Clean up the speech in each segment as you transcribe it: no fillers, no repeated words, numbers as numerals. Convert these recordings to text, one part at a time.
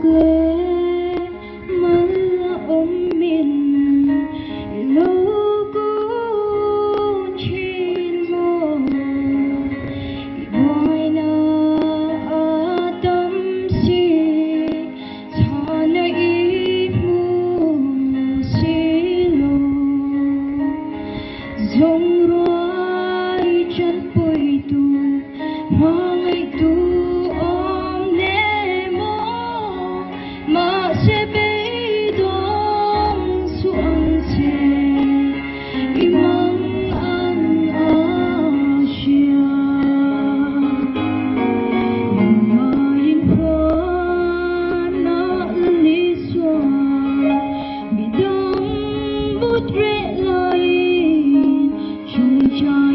Hãy subscribe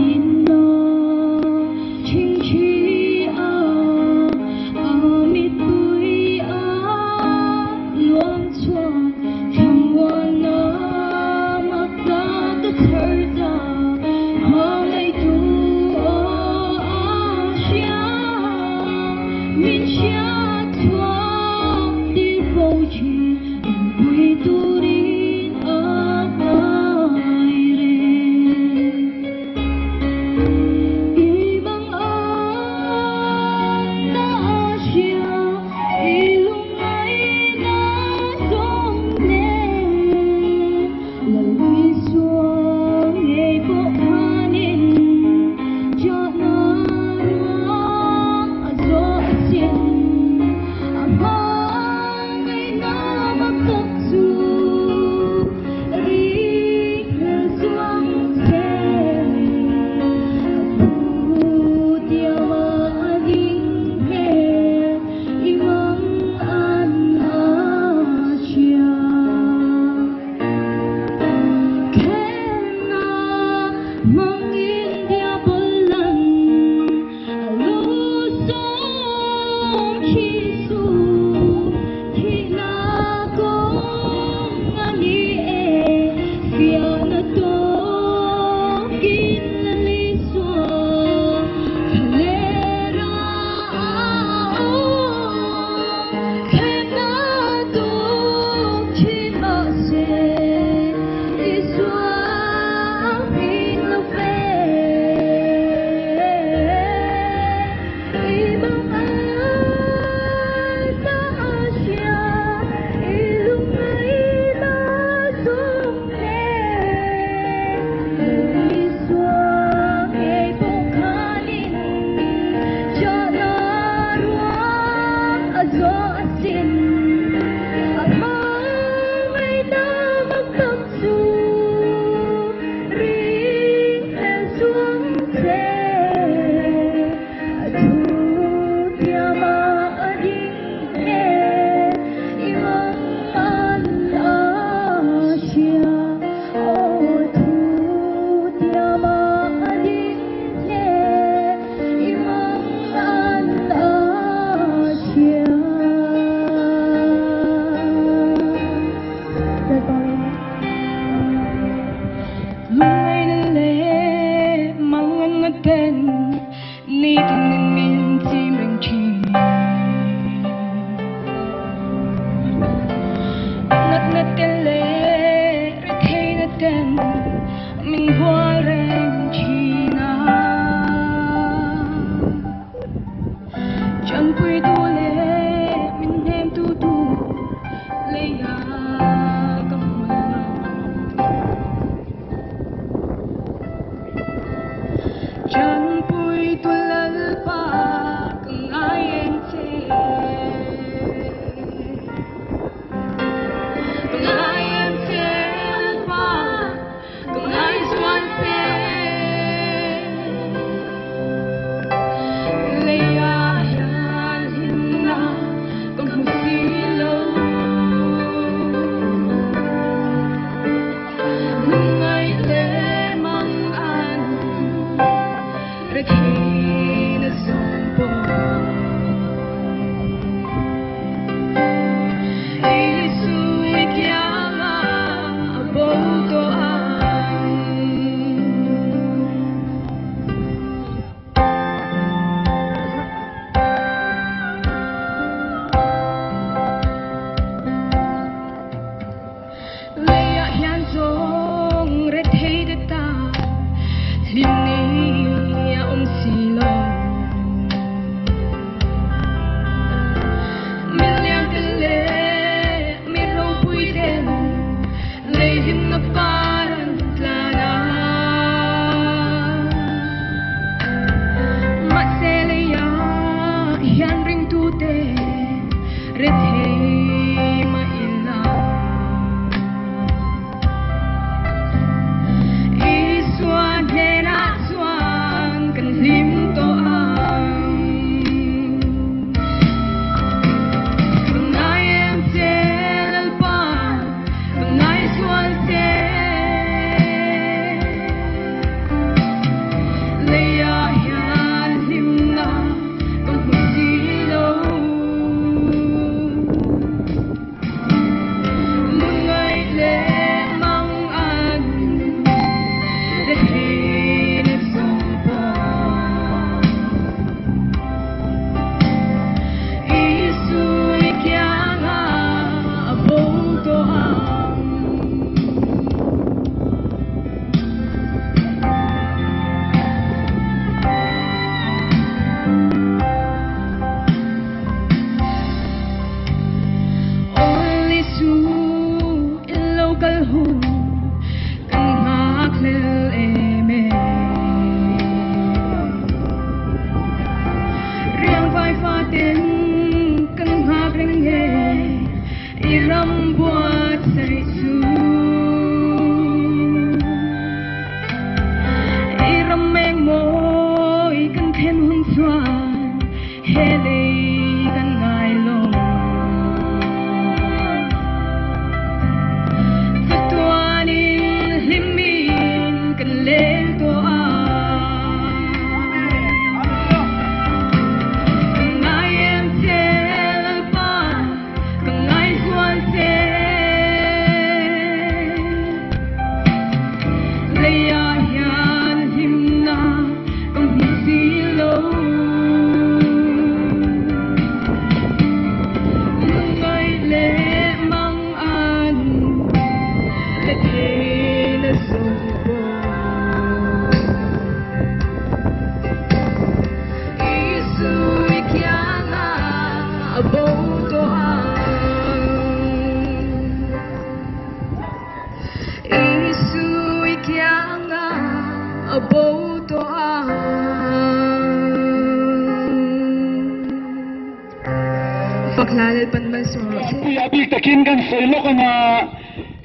Lalpan Mizoram. Abi takin kan selo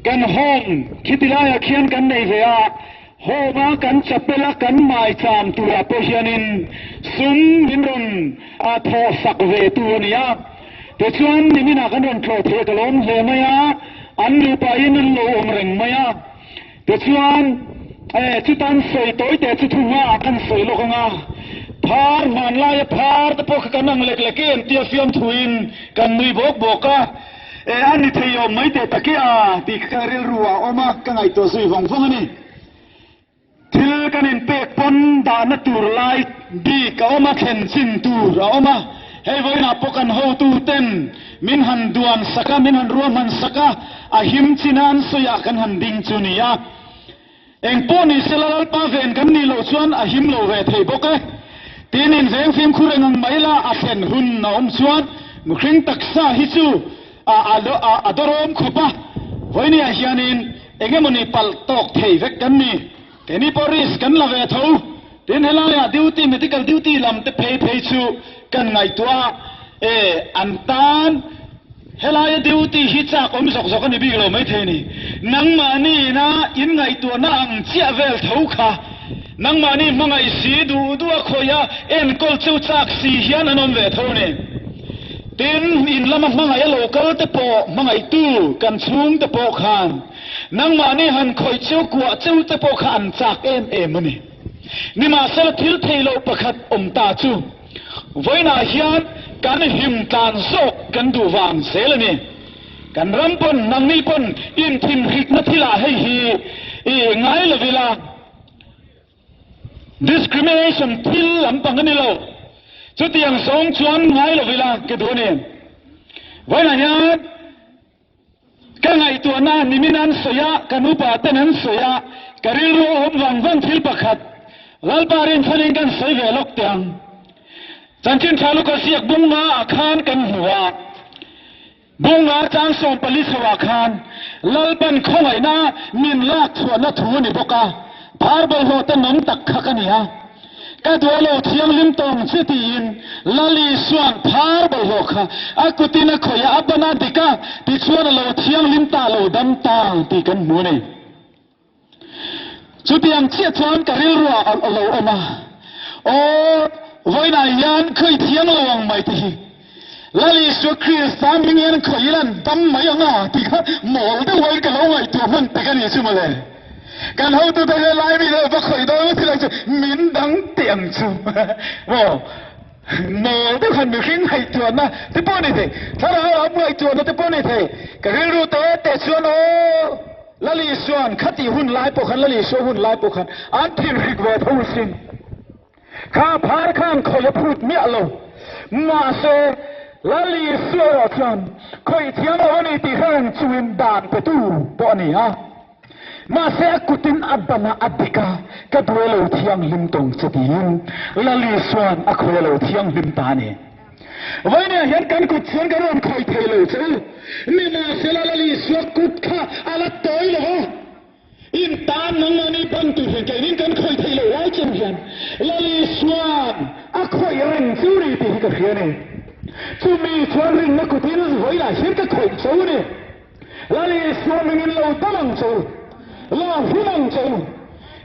kan hong kitilaya kian kan nei vea homa kan chapela kan mai cham tura pohianin sum hinron a tho sak ve tu nia te chuan nimina kan ron thlo the kalom hle maya an lu pa in lo om reng maya te chuan chitan soi toi te chu thunga kan soi lo nga phar man lai phar te pok kan ang lek leken tia fiam thuin kan nui bok boka an ni theyo mai te takia ti kharil ruwa oma ka ngai to sui vong vong ani thil kanin pek pon da na tur lai di ka oma khen chin tur oma hei voina pokan ho tu ten min han duan saka min han ruam han saka a him chinan soya kan han ding chunia eng poni selal pa ven kan ni lo chuan a him lo ve thei boke tinin veng phim khureng ang maila a khen hun na om chuan mukhring taksa hi chu adorom khopa voini a hianin engemoni pal tok thei vek kan ni teni poris kan la ve tho tin helaya duty medical duty lam te phei chu kan ngai tua antan helaya duty hi cha kom sok sok ani bi lo mai theni nang mani na in ngai tua na ang chia vel tho kha nang mani mangai si du a khoya en kol chu chak si hian anom ve tho ne tin in lama mangai local te po mangai tu kan chung te po khan nang mani han khoi chu kwa chu te po khan chak em ani ni ma sel thil theilo pakhat om ta chu voina hian kan him tan sok kan du wang selani kan rampon nang ni pon in thim hik na thila hei hi ngai la vila discrimination thil lampang ani lo chu tiang song chuan ngai la vila ke done voina hian ka ngai tu na niminan soya kanupa tenan soya karil ro wang wang thil pakhat lalparin thaling kan soi ve lok tiang chanchin thalu ka siak bunga akhan kan huwa bunga chang som pali sawa khan lalpan khongai na min lak thua na thu ni boka pharbal ho ta nom tak khakania ka dwalo thiang lim tong chitin lali suan pharbal ho kha akutina khoya abana dika ti chuan lo thiang lim ta lo dam tang ti kan mu nei chutiang chia chuan karil ruwa lo ama voina yan khoi thiang lawang mai ti lali su kristan ming yan khoi lan dam mai anga ti kha mol de wai ka lo ngai tu man te kan yesu male kan ho tu te lai mi le ba khoi do ti lang min dang tiang chu wo mol de khan mi khin hai tu na ti po ni the thara ha mai tu na ti po ni the karil ru te chuan lali suan khati hun lai po khan lali so hun lai po khan an thil rik ve thau sin kha phar khan khoi phut mi alo ma se lali so chan khoi thiam oni ti khan chuin dan pe tu po ni ha ma se akutin abana adika ka duelo thiang lim tong chatin lali suan akholo thiang lim ta ni voina hian kan kut chen kan khoi thelo chu ni ma se lali so kut kha ala toi lo ตามนังมานี่บังตุเห็นแกนี่กันคอยไทยเลยไล่จังยันลาลีสวานอักคอยเร่งซูรีตีกับเฮียนี่จูมีชวนริงนักกุฏินไว้ละเห็นก็คอยโซ่เนี่ยลาลีสวานมินเราตั้งโซ่ลาหุ่นโซ่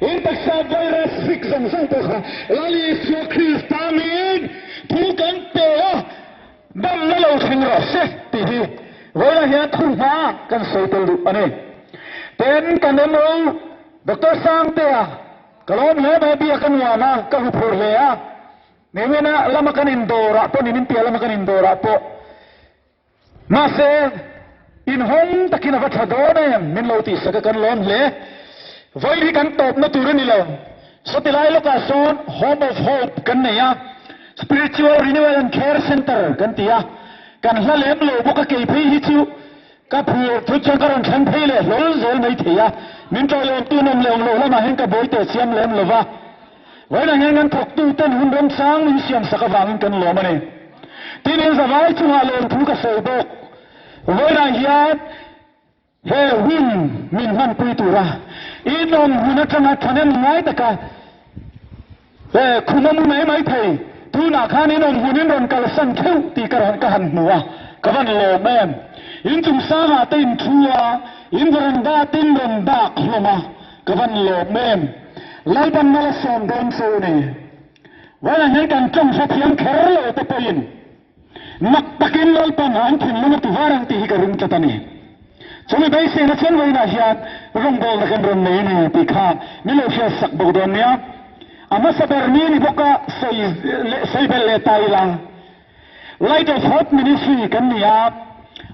อินตักซาไวรัสฟิกซังซังตัวข้าลาลีสวานคริสตามินผู้กันเตะบังนั่งเราถึงรอเสตีฮีไว้ละเฮียทุ่งฟ้ากันโซ่ตลุอันนี้เป็นกันเดิมเราดรสังเตะกลอนเล่แบบนี้กันวานะก็หุบหัวเลยอ่ะนี่ไม่นะลำกันอินโดราปนี่มินเตียลำกันอินโดราปมาเสอินห้องตะกินวัชดอเนี่ยมินเราตีสักกันล้อมเละไว้ที่กันตบนัตุรนี่เราสติไลโลกาโซน Home of Hope กันเนี่ย Spiritual Renewal and Care Center กันตีอ่ะกันละเล่มโลบุกเกยพี่ฮิจิวกับผู้ทุกช่างการฉันเพลย์ล้นโซนไม่ถี่อ่ะมินจอยตู้นมเลี้ยงโลแล้วมาเห็นกับโบยเตเซียมเล่มโลวะไว้ในงานถกตู้เต้นหุ่นเดิมสร้างมิเซียมสักวางกันโลมันเองที่นี่สบายจังเลยทุกข์เสบกไว้ในยามเฮวินมินมันปุยตุระอีนนหุ่นจังทันยังไงแต่กันคุณมุ่งไม่เททุนอาคารนี้นนหุ่นนนกัลสันเขี้ยวตีกระหันกระหันหัวกวันโลแม่อินจุงสาหาตินชัวอินรันดาตินรันดาคลมากวันโลแม่Lalpan malsawm dan sone wala ngan kan sa thiam kherlo te poin naktakin lalpan an thin lama tu warang ti hikarum chatani chumi bai se na chen waina hian rongbol na kan ron nei ne ti kha milo sha sak bodon nia ama saber ni ni boka sei bel le taila Light of Hope Ministry kan nia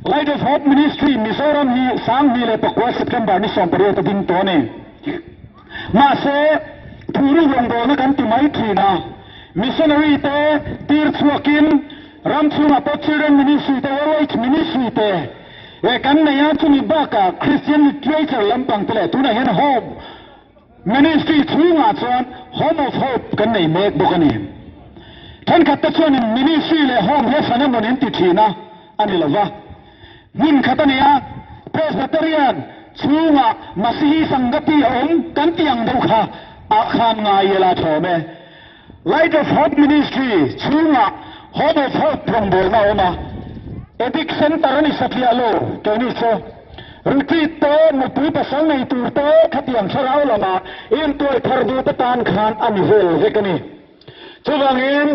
Light of Hope Ministry Mizoram hi sang ni le pakwa September ni som pare ta din to neมาเสผู้รู้ลงโดนกันติไม่ทีนะมิชชันนารีเตตีร์ชัวกินรัมชูมาปัจจุบันมินิสุยเตอร์ไวท์มินิสุยเตกันในยามชุนิบากาคริสเตียนลิเทเรเจอร์ลำปังเตเลตุนเห็นโฮมมินิสทรีชูมาจวนโฮมออฟโฮปกันในเมกบุกันนี่ท่านขัดตะชวนมินิสทรีเลยโฮมเฮสันมันเห็นติดทีนะอันนี้ละวะมินขัดเนี่ยเพรสเบเตอรียนชูมามาสีสังกัดที่องกันที่ยังดูค่ะอาคารงายลาชอเม Light of Hope Ministry ชูมา Home of Hope ตรงโบราณมาเอดิกเซนเตอร์นี่สักยาโลเกนิโซรุกิโตมุตุยภาษาในตูโตขัดยังสลาวละมาอินตัวทาร์ดูตานขานอันเฮลเฮกันนี่ชูบางอิน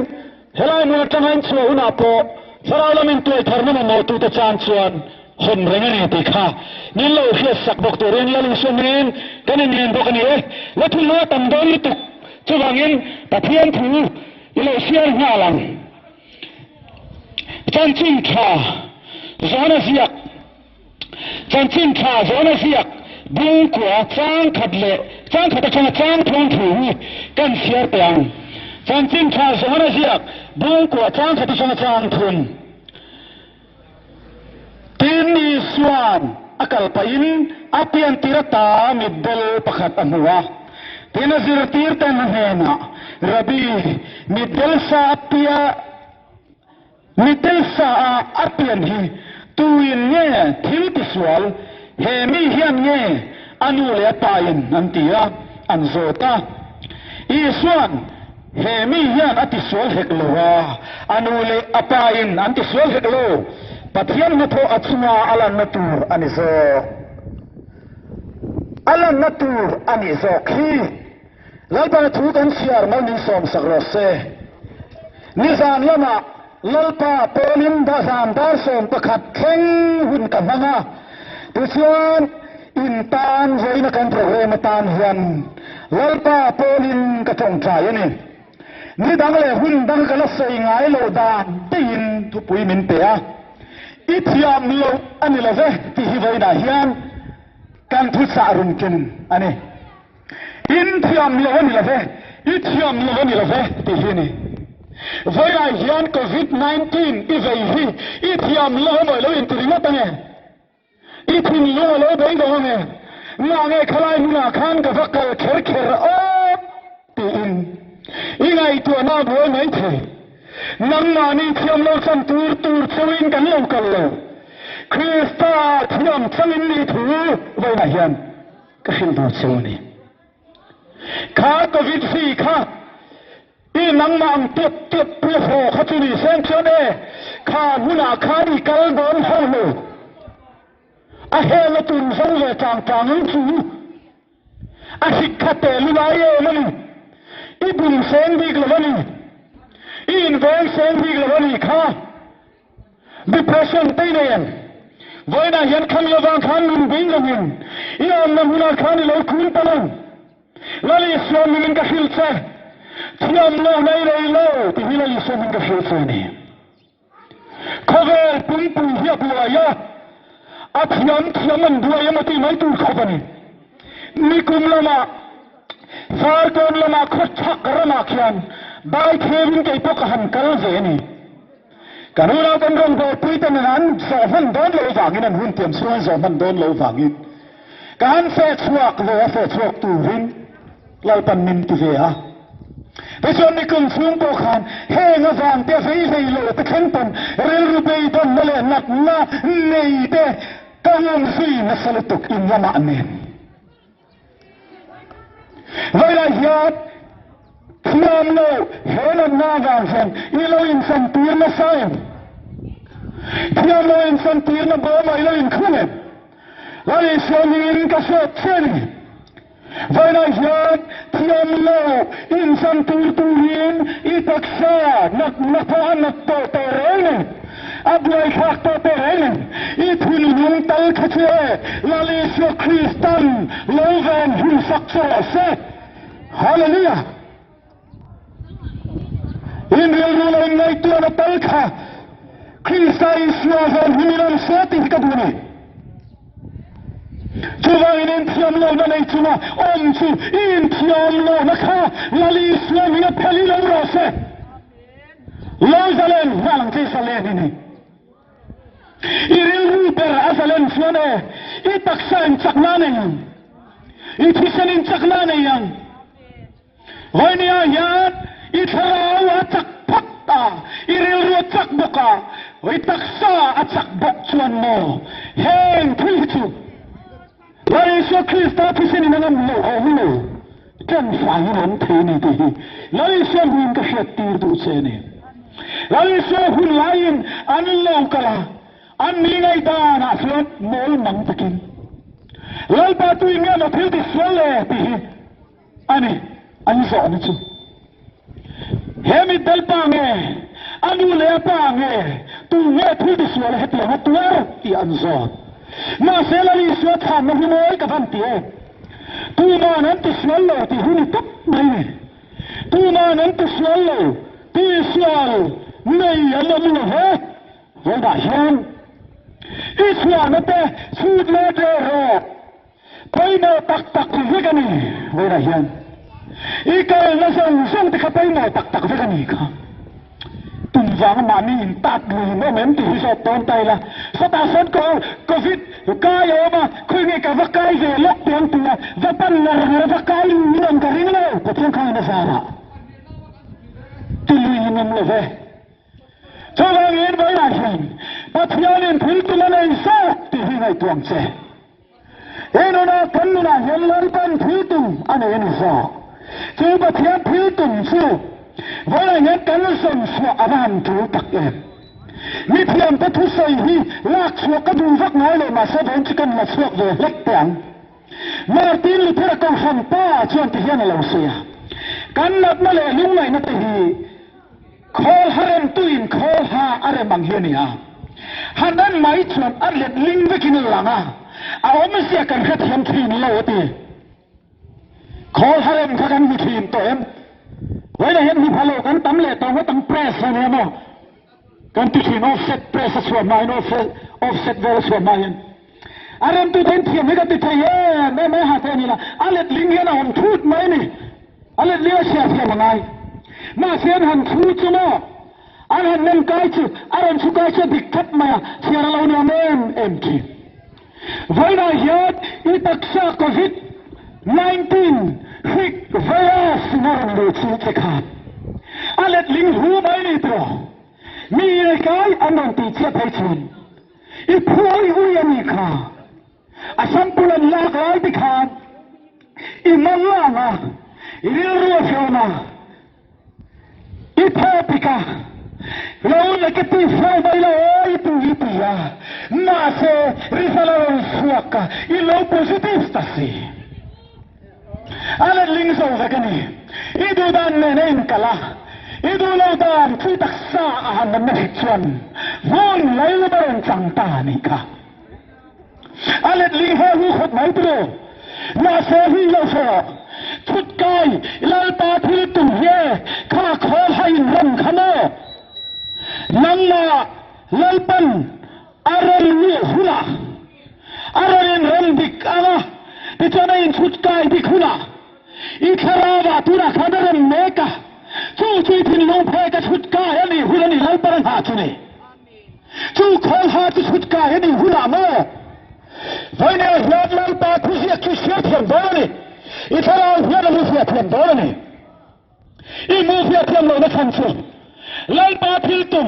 เฮลัยมุนจังหันชัวอุนาโปสลาวละมินตัวทาร์นั่นมาตูตจานชวนคนเรื่องนี้ติดข้านี่เราเชื่อสักบอกตัวเรื่องนี้เราชมเองกันนี่บอกกันนี่แล้วทุกโลกตั้งโดนตุกจะว่างี้แต่เพียงถือเราเชื่อหน้าหลังจันทินชาจอนาเสียกจันทินชาจอนาเสียกบุ้งกัวจ้างขัดเละจ้างขัดตะชนะจ้างทวงถือกันเสียเปียงจันทินชาจอนาเสียกบุ้งกัวจ้างขัดตะชนะจ้างทวงTini suan akal pain apiang tirata middel pakat anwa tina zirtir tan hena rabi middel sa apian hi tuin nge thil tiswal hemi hian nge anu le pain antia anzota isuan hemi hian atiswal heklowa anu le apain antiswal heklo Patian nato at sunga alan natur anizo ki lalpan tukan siar malin som sagrose nizan lama lalpa polin dasam darsom pakat keng hun kamanga tujuan intan zoina kan program tan hian lalpa polin katong chaya ni ni dangle hun dang kala sei ngai lo dan tin tupui min pe a Itiam lo ani lave ti hivai na hian kan thu sa run kin ani itiam lo ani lave ti hini vai na hian COVID-19 i vai hi itiam lo mo lo in tri mata ne itin lo bei do ne ma nge khalai na khan ka vakal kher o ti in ingai tu na bo mai the nang mani thiam lo san tur chawin kan lo kal lo Krista thiam changin ni thu vai na hian ka hin do chawni ข้าก็วิธีข้าอีนังมังเจ็บเพื่อโหข้าจุนีเซนเชเน่ข้าหุนาข้าดีกัลโดนห้องเลยอาเฮลตุนส่งเลยจางจูอาหิกขเตลุนายมันอีบุญเซนดีกลวันอีอินเวนเซนดีกลวันข้าdepression ตีเนียนวันนั้นยันขันยาวันขันนุ่มบินลงอีอันนั้นหุนาข้านี่เราคุ้นตะลังลาลิสวามินกับฟิลเซ่ที่อันโลในโลที่วิลาลิสวามินกับฟิลเซ่นี่ข้าเวลปุ่มเฮียบัวยาอาทิยันมันบัวยามาที่ไม่ตู้ข้าบันนี่กุมละมาฟาร์กอนละมาขดชักระมาเขียนใบเทวินเก็บพกหันกัลเซนี่การุณากันรองโดยพิจารณาสอบมันโดนโลฟังอินันหุ่นเตรียมส่วนสอบมันโดนโลฟังอินการเฟซสวกเวเฟซสวกตูวินไล่ปันมินติเวียแต่ส่วนนี้คุณฟุ้งโปขันเฮงฟังเตะฟีฟีโลตะขันปันเรื่องรูปอีตอนนั่นแหละนักน่าเนยเตะกังฟีนัสลตุกอินยามาเนนเวลาหยาดที่ยามโลเฮนันนาฟังเซนอีโลอินสันตีร์มาไซมที่ยามโลอินสันตีร์มาบ่มาอีโลอินคุเนลาลิสวามินกัสเซนเวลาหยาดที่ยามโลอินสันตีร์ตูรินอีตักษานักพานนักโตเตเรนอับไลขักโตเตเรนอีทุนยุงตัลขเชลาลิสวาคริสตันโลเวนหุนสักเซเซฮาเลลูยาอินเรียลรูลในตัวนัตัลขะคริสต์อิสลามหุนิลันเซติกบุนีCoba ini tiam lo na itu na omcu in tiam lo na kha lali Islam ina peli lo rose lo zalen nalang ke salen ini iril ruper azalen fiane itaksan caknane yang itisanin caknane yang wani ayat itaraw atak pakta iril ru atak buka itaksa atak bokcuan mo heng Thlirtu Lalu Kristus pisini dengan lo, kan fahiman teni tihi. Lalu hun kesetir tu seni. Lalu hun lain an lo kala, an lingai dan aslat mol mang takin. Lalpan tu ini ada filti swale tihi. Ani so anu tu. Hemi dalpange, anu lepange, tu ne filti swale heti hatuar I anzot. Masa lali suat ham nak himoy kafantiye. Tu ma nanti swallow ti huni tap mai. Tu ma nanti swallow ti swal mai alamu he. Wada yan. Iswa nate sud lete ro. Paina tak vegani. Wada yan. Ikal nasang ti kapaina tak vegani ka. Tunjang mani tat lu moment ti so ton tai la so ta son ko covid kaya ma khoi ka vakai je lok tiang tu va pan na vakai minam ka ring lo patong ka na sara tu lu minam lo ve so la ngin bai la hin pathianin Thlirtu la nei sa ti hi ngai tuang che eno na kan na hel Lalpan Thlirtu ane ni sa chu pathian Thlirtu chu Wala yan kalusan sa aram tu takip. Mithiam patusay hi lak sa kaduvak ngayon masabon chikan maswak ve lekpang. Martin Luther kong hampa chuan tihian alaw siya. Kanat mali lungay na tihi. Kol harem tuin kol ha arem banghiyan niya. Hanan may chuan arlet lingvikin langa. Aom siya kan katihan tin lawati. Kol harem kakan mitin to em. Wala yan ni palo kan tamle tawa tang press na mo kan tikin offset press aswa main offset vel aswa main aram tu ten thiam he ka ti thai me ha te ni la alet ling yana hom thut mai ni alet lia sia sia mangai ma sian han thu chu mo an han nem kai chu aram chu kai chu dikhat ma sia la lo men em ki wala yat itaksa covid 19 Hik vaya sinaran lo chikat. Alet ling hu mai ni tro. Mi kai anon ti chat hai chun. Ipoi uyani kha. Asam pulan la kai ti khan. Imalla Rilruwa fiona. Ipapika. Laun lagi pisau baila itu ya. Nase risalah suaka. Ilau positif tasi. Alat lingso sakini. Itu dan nenek kalah. Itu lautan kita saan dan nehcuan. Won lalu berencang tanika. Alat lingho hukut maitro. Nase hilau so. Tutkai lalpa Thlirtu ye. Kha khol hain ram khano. Nangna Lalpan aral ni hula. Aralin ram dik ala. Dicanain tutkai dik hula. Ikharawa tura khadaran meka. Cuci tin lupa ke tutkai ani hula ni lalpan hatune. Cu khol hati tutkai ani hula mo. Vaine lalpa kusiak kusiak yang boleh. Ikharawa hula kusiak yang boleh. Imu siak yang lo na kansu. Lalpa Thlirtu,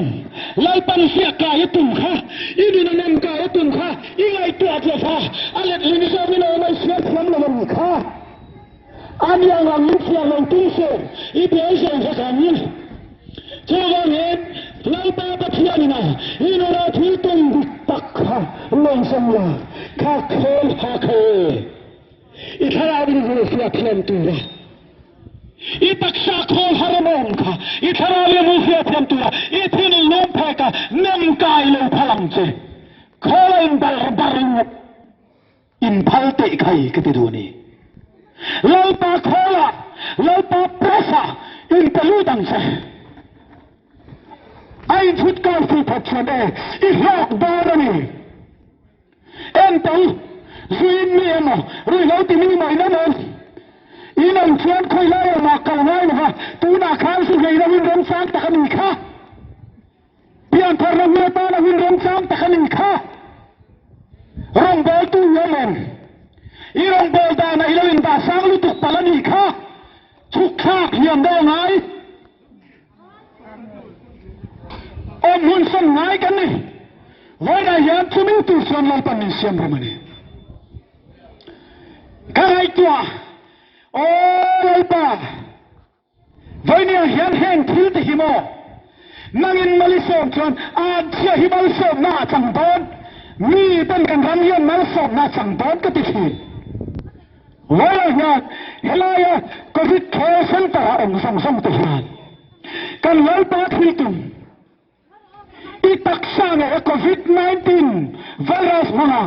lalpan siaka itum kha, ini nanam ka itum kha, ingai tu aja kha, alat ini samina inai siap siam nanam kha, anyang angin siang nanti se, itu siang sekamin, coba lihat lalpa patian ina, ini orang Thlirtu tak kha, langsungnya kha khol kha, ikhara ini siap siam tu lah. Ipaksa khol haramon ka itharale mufia phamtura ithin lom pheka nem kai lo phalangche kholain baring in phalte khai ketiduni lalpa khola lalpa prasa in peludang se ai phut ka fi phachane I rawngbawlna barani entai zuin mi emo rui lo ti mi mai na mon Inang kian koi lai ma kalnai na tu na khang su gei na win ram sang ta kan kha pian thar na me ta na win ram sang ta kan kha rong bol tu yemen I rong bol da na ilawin ba sang lu tu palani kha chuk kha hiam do ngai om hun san ngai kan ni vai na yan chu min tu son Lalpan ni siam ramani kai tua Oh, Lalpa. Vainia hian hen thil ti himo. Nangin malsawm chuan chia hi malsawm na changton. Mi tan kan ram hian malsawm na changton ka ti thi. Wala hian helaya COVID care center ang sang ti hian. Kan Lalpa Thlirtu. Itaksa na COVID-19 virus mga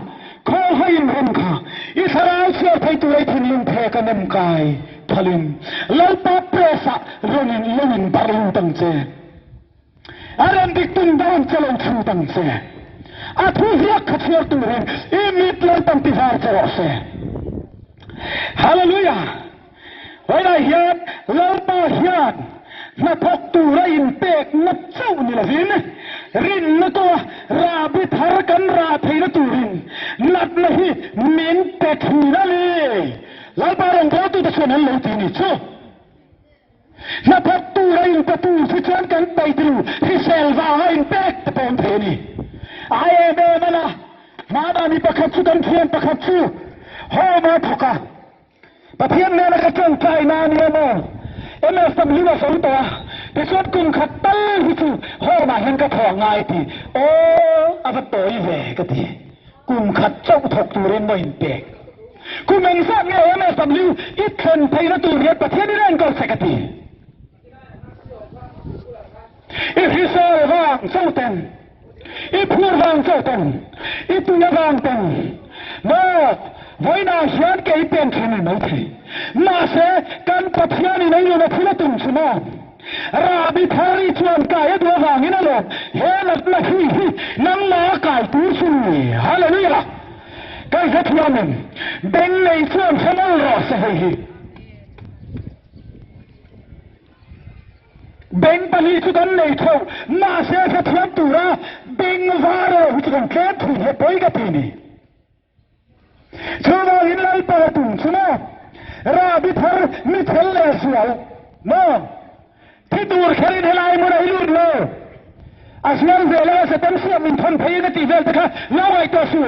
khol hain ram kha isaral sia thai tu ai thin lung phe ka nem kai thalin lalpa presa ronin lungin baring tang che aram dik tung down chalon thu tang che athu hiak khathir tu ren imit lalpan ti var chawa se hallelujah wala hian lalpa hian na thok tu rain pek na chau ni la vin rin na to ra bi thar kan ra theina tu rin nat na hi min pe thina le lalpa rong ra tu ta chon lo ti ni chu na thok tu rain pa tu si chan kan pai tu hi sel va rain pek ta pon the ni ai be mana ma da ni pakhat chu kan thian pakhat chu ho ma thoka pathian ne la ka chon kai na ni ma MS tam lima sa ito Pisot kung katal hitu Ho mahin ka thong ngay ti O avat toy ve kati Kung katsaw thok turin mo impek Kung mensat nga MS tam liu Ithen pay na turin Patyan nilang kol sa kati Ifisal vang sauten Ipur vang sauten Itunya vang ten No Voi na hiyan ke ipen chini mo ti Nase kan pathiani na ilo na Thlirtu suma Rabi thari chuan kaya dua vangin alo Helat na hi Nang mga kai tu suni Hallelujah Kay katyamin Beng na chuan samal ro sa hi Beng pali chukan na ito Nase sa Thlirtu ra Beng varo chukan ketri Hepoy katini Chuma hinlal paratun suna Rabi thar mithal lesual No Tidur kharin helai muna ilur lo Asnal vela sa tamsiya min thon phayin ati vel taka Lawai to su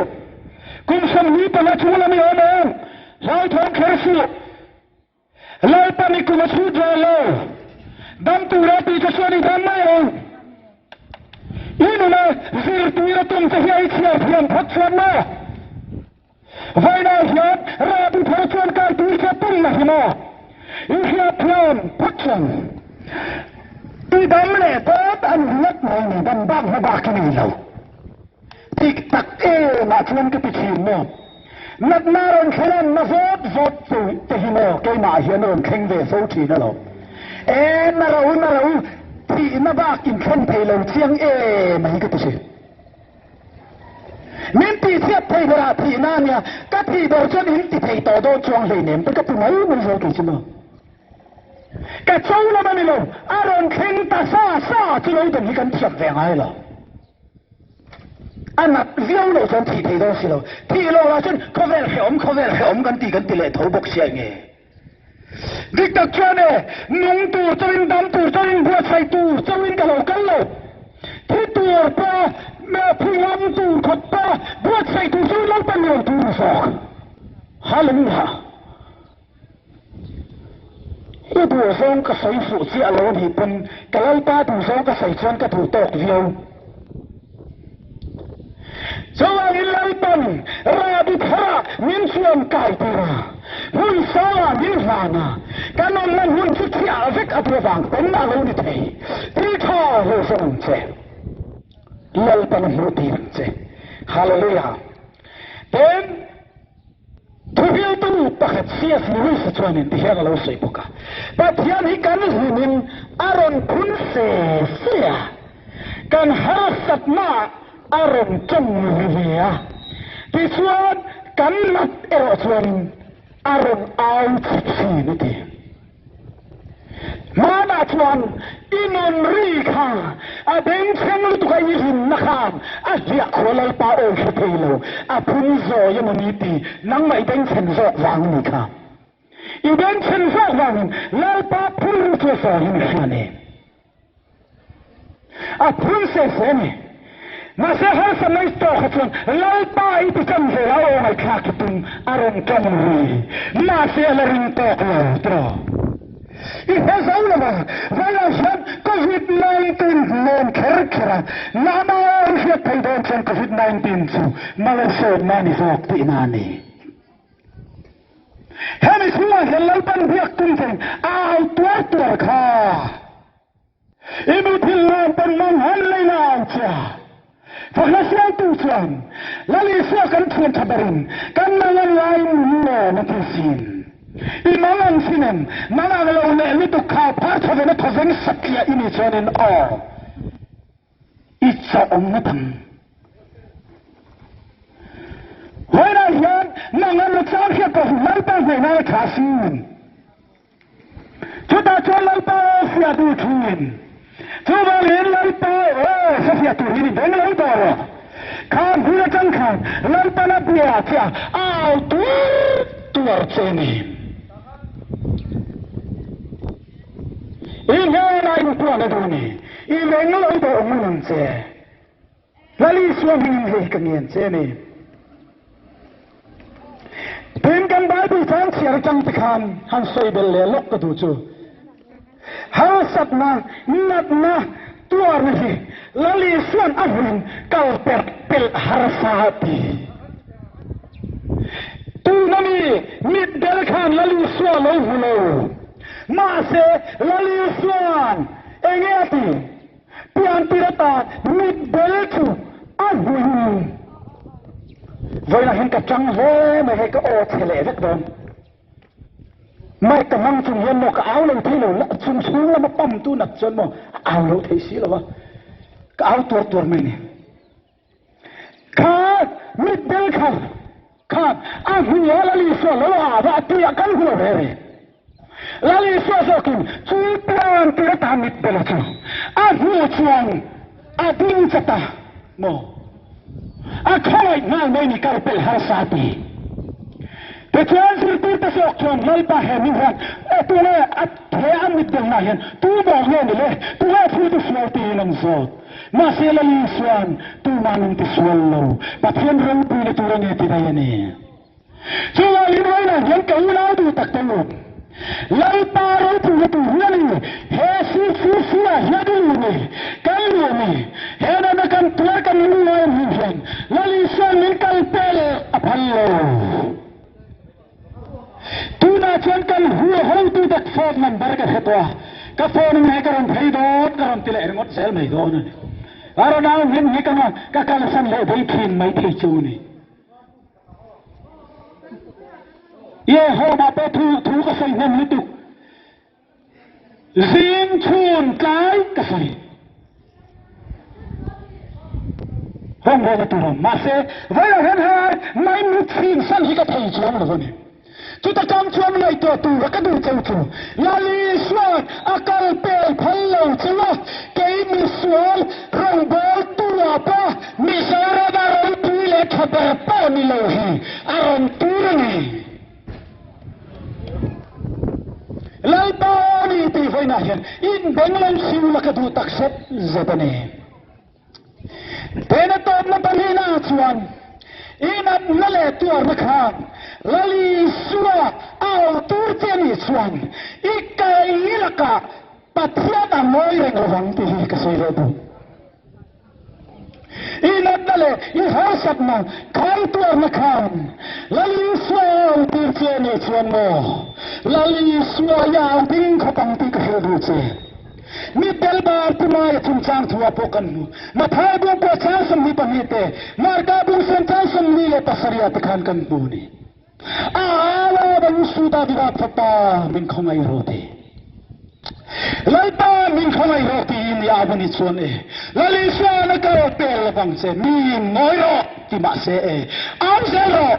Kum samhi pala chula mi onan Lai thon kher su Lalpan ni kumasu jalo dam turapi kasoni damayo inu na Thlirtu iratum tahiya ichya phiam phaksan na vaina hian rabi phaksan ka tuisa tum na hima ichya phiam phaksan ti dam le tot an hiat mai ni dam bang na ba kini lo tik tak na chuan ka pichin mo nat naron khelan na vot tu tehino ke ma hian on kheng ve so thi na lo na rau thì nó ba kim khen thầy lâu chiang mấy cái gì nên thì xét thầy ra thì na nha các thì đồ cho đến thì thầy tổ đô chuang lệ niệm tất cả tụi mấy mình rồi cái gì mà cái châu nó mà mình lo aron khen ta sa chỉ lấy được những cái thiệp vàng ấy là anh nạp viêu đồ cho thì thầy đồ xí lo thì lo là chân có vẻ hẻm cái tỷ lệ thấu bốc xe nghe Dik tak chane nung tur chawin dam tur chawin buat sai tur chawin kalau thi tur pa me philam tur khat pa buat sai tur chawin Lalpan yo tur sok hallelujah i tur song ka sai fu chi alon hi pun kalal pa tur song ka sai chuan ka thu tok viau chawang in Lalpan rabi thara min chuan kai tira hun sawa min hana kanon lan hun chi avek aprovang pen na lo ni thei ti tha lo song che Lalpan ho ti che hallelujah then thu hiu tu pakhat sia ni se chuan in ti hela lo sei poka pathian hi kan hunin aron khun se sia kan harasat na aron chong ria ti chuan kan lat ero chuan aron au chi ni ti mana chuan inon ri kha a beng cheng lu tu kai hin na kham a hia kholal pa o thelo a phun zo yamani ti nang mai beng chen zo wang ni kha i beng chen zo wang lal pa phun chu sa hin khane a phun se ne ma se har sa mai to khatun lal pa I ti kam se la o mai kha kitun aron kam ri ma se la rin to tro I has all of us. Vayashan COVID-19 non kerkera. Nama orfia paidonchan COVID-19 su. Malsawm nani sok tinani. Hemis huwa Lalpan biak tunten. Tuar ka. Ibu Lalpan manghan lainancha. Faklasya tujuan. Lali siakan tuan tabarin. Kan nangan lain no natrisin. Imangan sinen, mana kalau ni tu kau pasal ni pasal sakya ini jangan Itza omnatam. Wala yan, nangan macam siapa Lalpan nak kasin. Kita cuba Lalpan siapa tuin. Cuba Lalpan, siapa tuin ini dengan Lalpan. Kan guna jangkan Lalpan apa dia? Tuar ceni. Ini lain tuan ada ni. Ini lain tu orang je. Lalu suami ini kenian je ni. Penkan bayi jangan siarkan tekan hansoi belelok ketujuh. Hausatna, natna tuar ni. Lalu suan ahun kau pel harsati. Tu nami mid belkan lalu suan lohulu. Mase lalu suan engeti pian pirata mid belku ahun. Vậy hiện cái trăng về mà hay cái ô thể lệ rất đơn. Mai cái măng chung hiên một cái áo lâu thấy lâu chung xuống là mà bấm tu nặt chân mà áo lâu thấy xí là vâng. Cái áo tuột mình này. Khát mít bê khát áo hùi nhớ là lý xua lâu và tùy ạ cắn hùi về. Là lý xua xua kìm chui plan tùy ta mít bê là chung. Áo hùi chuang áo ninh chá ta mô. Akhoi nang ni karpel harsati. Petuan Thlirtu tasok tuan lalpa hemihan. Etule at heam mitdang nahin. Tu bangyan nile. Tu hafudu swalti ilang zot. Masela liswan. Tu manong tiswallo. Patyan rampi ni turang iti dayani. So walinway na yan kaulaw du taktalog. Lalpan tu ni, CCC jadi ni, kalau ni, hena nak tularkan luar hujan, lalu saya kalpel apallo. Tu nak jangan hulu tu tak phone number ke hetwa, ke phone ni karam bhaidot karam tila erngot sel bhaidot ni. Kalau nak ni karam kakalasan le baikin mai thicu ni. Ye ho ma pe thu ka sai nem ni tu zin chun kai ka sai hong ho tu ma se vai la hen ha mai mu thin san hi ka thai chuan lo ni chu ta kam chuan lai to tu ka du chau chu la li swat akal pe phal lo chwa ke mi swal rong bol tu la pa Mizoram da ro tu le khabar pa ni lo hi aron tu ni Lalpan itu financial. In Bangladesh siula kadu takset zabane. Tenatom na balina chuan. Inan lale tuar nakhan. Lali sura au turtiani chuan. Ikai ilaka patiana moireng rawang tihi kasayrobu. Inan lale ihasap na kai tuar nakhan. Lali sura turtiani chuan mo. Lali suaya ting khapang ti ka hedu che mi delbar tumai chungchang thua pokan mu mathai bu ko chasam mi pamite marka bu sen chasam mi le pasaria takhan kan bu ni ala bang suda diga thapa min khongai rote Lalpa min khongai roti ni abuni chuan e lali suana ka pel bang che mi moiro ti ma se e am se ro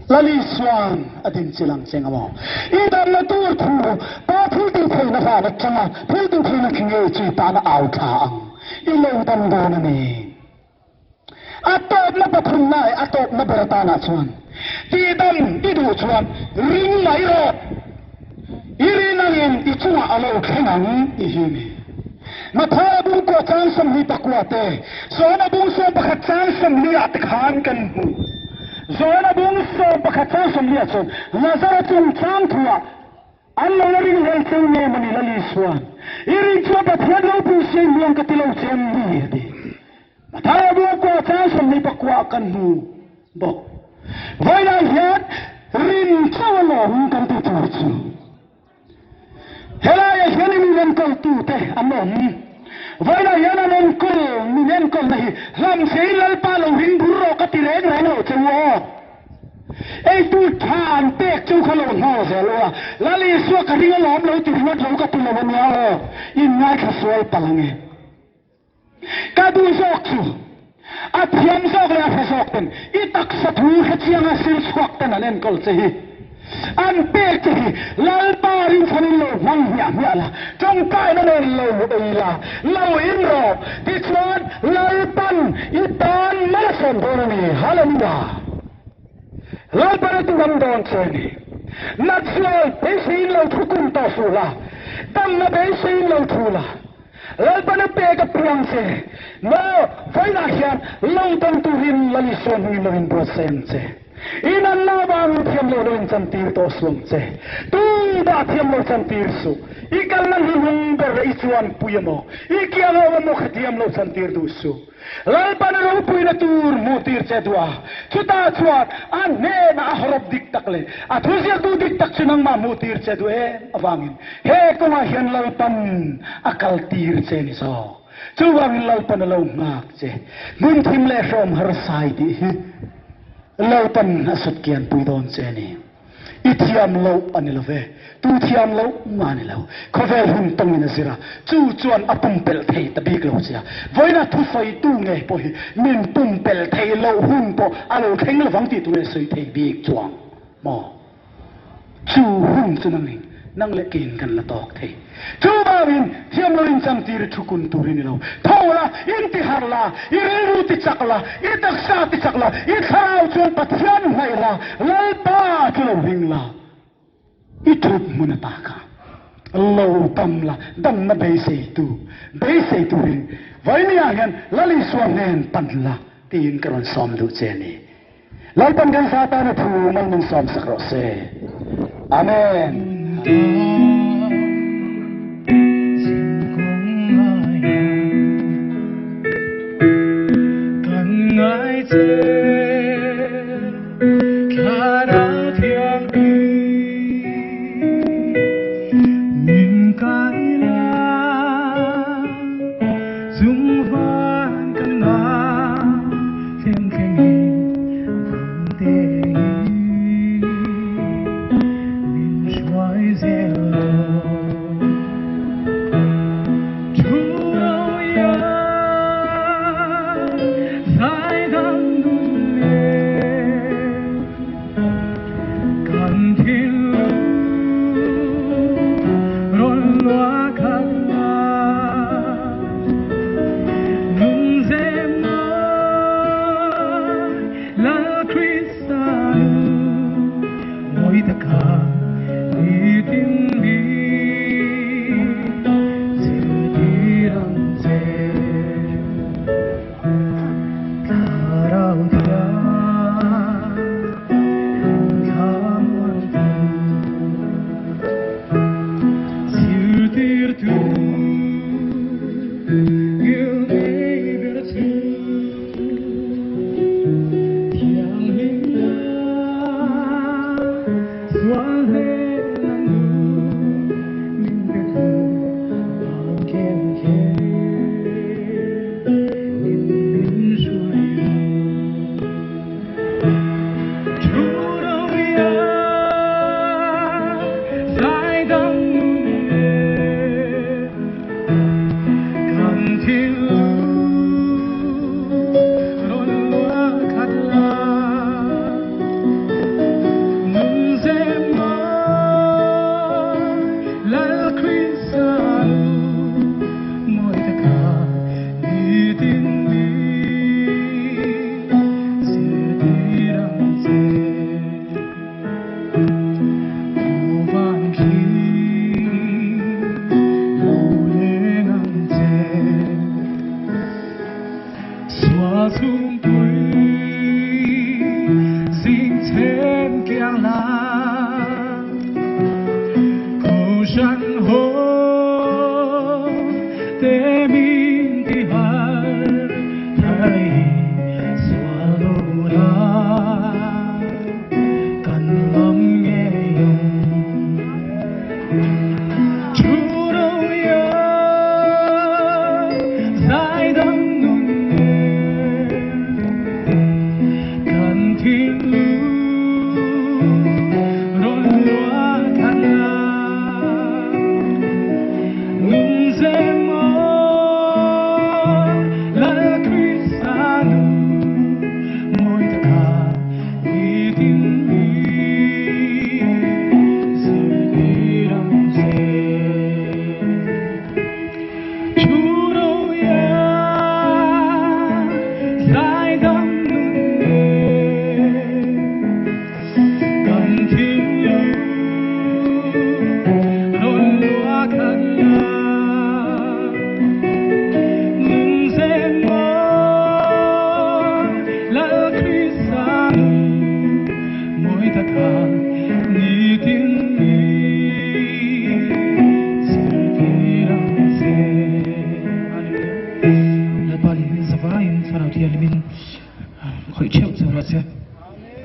Lali swan adin silang sengamo. Idam na Durtlang pa philting thei na fa na chama philting thei na khinge chi ta na au tha ang. Ilong dam do na ni. Atop na pathun na atop na berata na chuan. Ti dam idu chuan ring mai ro. Iri nangin ichunga alo khengang ihimi. Matha bung ko chan sam hi takwate. So na bung so pakhat chan sam ni atkhan kan bu. Zona bung so pakatan samlia chon nazara chung chang thua allo ring hel chung ne mani lali swan iri chu pathian lo pu se miang ka tilo chem ni de matha bu ko chang samli pakwa kan bu bo vai na hiat rin chawlo kan tu chu hela ya hiani mi len kal tu te amon vai na yana non ko mi len ko nahi lam sei lalpa lo ring burro ka tireng rano chewo ei tu than pek chu khalo ho se lo lali so ka ring lom lo ti hot lo ka tu lo nya lo in ngai kha sol palange ka du sok chu a thiam sok la fa sok ten I tak sa thu kha chiang a sil sok ten alen kol che hi an pek che hi lalpa ring khanin lo mang hia hia la trong kai na len lo ei la lo in ro ti chuan lalpan I tan malsawm do ni halamda Lalpan tu gam don cheni national pesin lo thukun ta sula tam na pesin lo thula Lalpan pe ka puang se no faina hian lo tam tu rin lali son ni lo in percent se inan na bang thiam lo in chantir to sum che tu ba thiam lo chantir su ikal nan hung ber ichuan puyamo ikiang mo khatiam lo chantir du su Lalpan ro pui na tur mutir che dua chuta chuat an ne na horob dik takle athusir du dik tak chinang ma mutir che du e awangin he ko ma hian lalpan akal tir che ni so chuwang lalpan lo ngak che mun thim le from har sai di lalpan asut kian pui don che ni ithiam lo anilove tu thiam lo mani lo khovel hun tong in zira chu chuan apum pel thei tabik lo sia voina thu foi tu nge po hi min pum pel thei lo hun po alo kheng lo wang ti tu le soi thei bik chuang mo chu hun chu nang le kin kan la tok thei chu ba min thiam lo in cham tir thukun tu rin lo thola intihar la iru ti chakla I taksa ti chakla I khau chuan pathian ngai la lalpa chu lo ring la itrup munataka Allah tamla dam na beisei tu rin vai ni ayan lali swam nen panla tin karon som du cheni lalpan gan sa ta na thu man nun som sakro se Amen.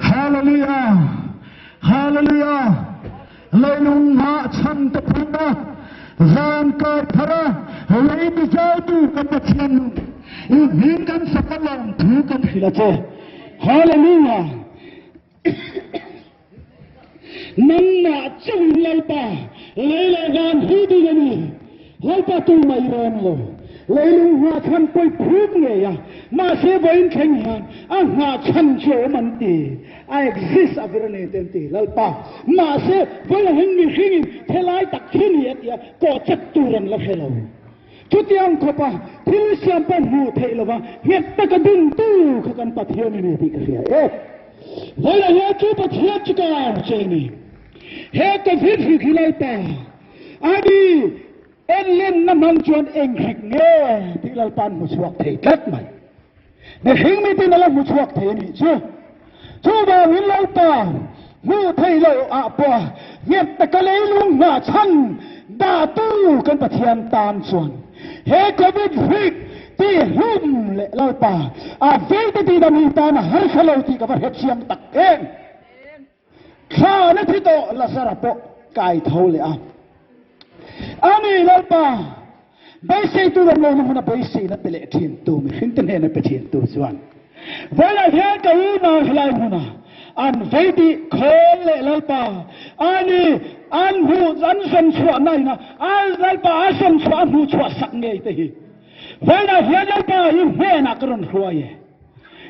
Hallelujah, Hallelujah. Laylung ha chan ta phuna ran kai thara lei mi jadu kan bachan in kan sapalang thu kan hilache. Hallelujah. Namna chung lalpa laylagan hudi nani lalpa tu mai ran lo laylung ha chan koi phut nge ya ma se boin kheng han a ha chan cho man ti I exist avirane tenti lalpa ma se boin hing mi hing thelai tak thin yet ya ko chat turan la phelo chutiang khopa thil siam pan hu theilawa het takadun tu khakan pathiani ne ti ka sia Voila ya tu pathiat chikar cheni he ka phit khilai ta adi en len na mang chuan eng hek nge ti lalpan mu chuak thei tat mai ne hing mi ti na la mu chuak thei ni chu ba win lalpa mu thei lo a po yet ta ka le lung na chan da tu kan pathian tan chuan he covid week ti hum le lo pa a ve ti da mi ta na har khalo ti ka het siam tak en kha na thi to la sara po kai thau le a ani lo pa bai sei tu lo na huna bai sei na tele thien tu mi hin ten he na pe thien tu chuan vela he ka u na hlai huna an veidi khol le lalpa ani an hu an san chwa nai na al lalpa asan chwa hu chwa sak ngei te hi vela he lalpa i he na kron hruaye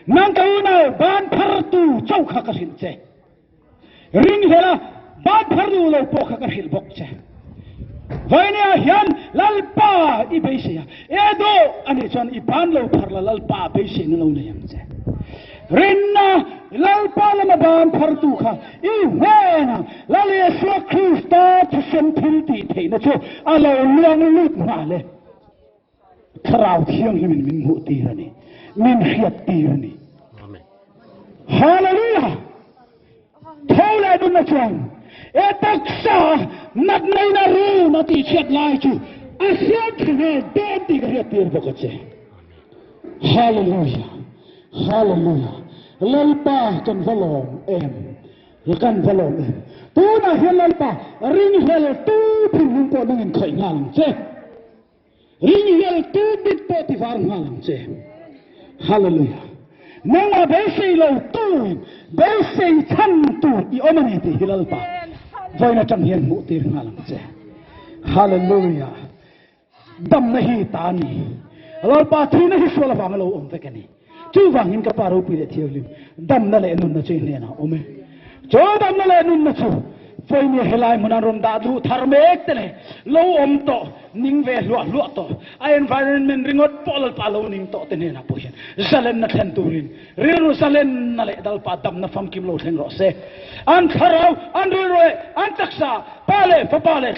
nang ka u na ban phar tu chau kha ka sin che ring hela ban phar du lo po kha ka hil bok che vainia hian lalpa i beisia edo ani chan i ban lo phar la lalpa beisia no ne yam che rinna lalpa la ban phar tu kha i hena la le so krista thsen thil ti the na chu alo luang lut na le thrau thiang hi min mu ti rani min khiat ti rani amen hallelujah thola dun na chuan etaksa nat nei na ru na ti chet lai chu asiat ne de ti ga ti ro ko che hallelujah hallelujah lalpa kan valom em kan valom em tu na hel lalpa ring hel tu phin hung ko nang khoi ngang che ring hel tu bit po ti var ngang che hallelujah nang a be sei lo tu be sei chan tu I omane ti lalpa voi na chang hian mu ti ngang che hallelujah dam na hi ta ni lalpa thi na hi sola wang lo om ve ka ni chu wang in ka paro pi le thiu lim dam na le nun na che ne na ome cho dam na le nun na chu voi ni helai mun ron da du thar mek te le lo om to ning ve lo to a environment ringot pol pa lo ning to te ne na po hian zalen na thlen turin riru zalen na le dal pa dam na fam kim lo theng ro se an tharau an ro an taksa pale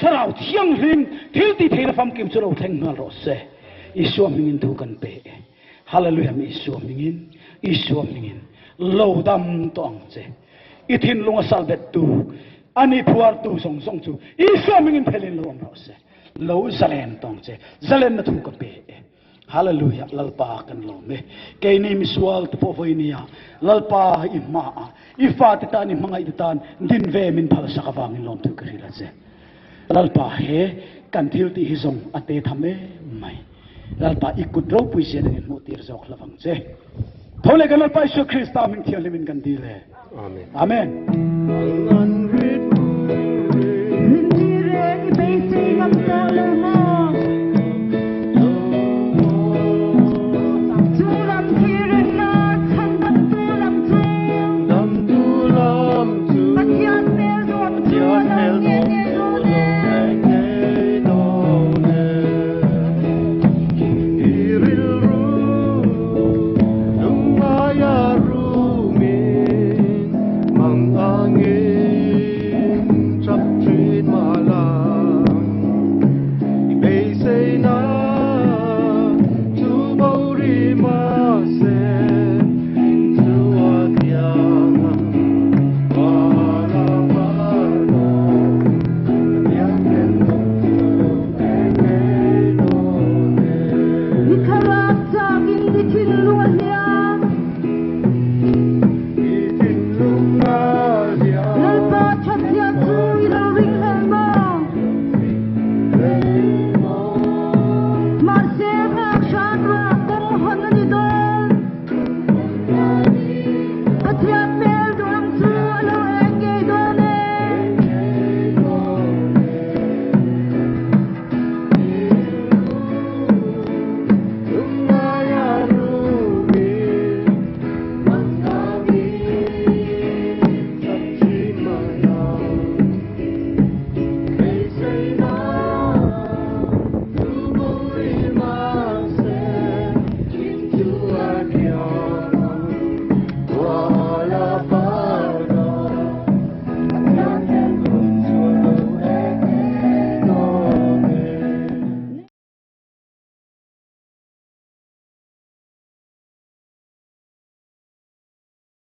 tharau thiang hlim thil ti theina fam kim chu lo theng na ro se iswa mingin tu kan pe hallelujah mi iswa mingin lo dam tong che ithin lunga salbet tu ani thuar tu song chu iswa mingin phelin lo ro se lo zalen tong che zalen na thu ka pe hallelujah lalpa kan lo me ke ni miswal tu po voinia lalpa I ma I fa ti tan I mangai tan din ve min phal sakawang lom tu ka rila che lalpa he kan thil ti hi zong ate thame mai lalpa ikut ro puise ne mu tir jok lawang che thole kan lalpa Jesu Christ min thian limin kan di le amen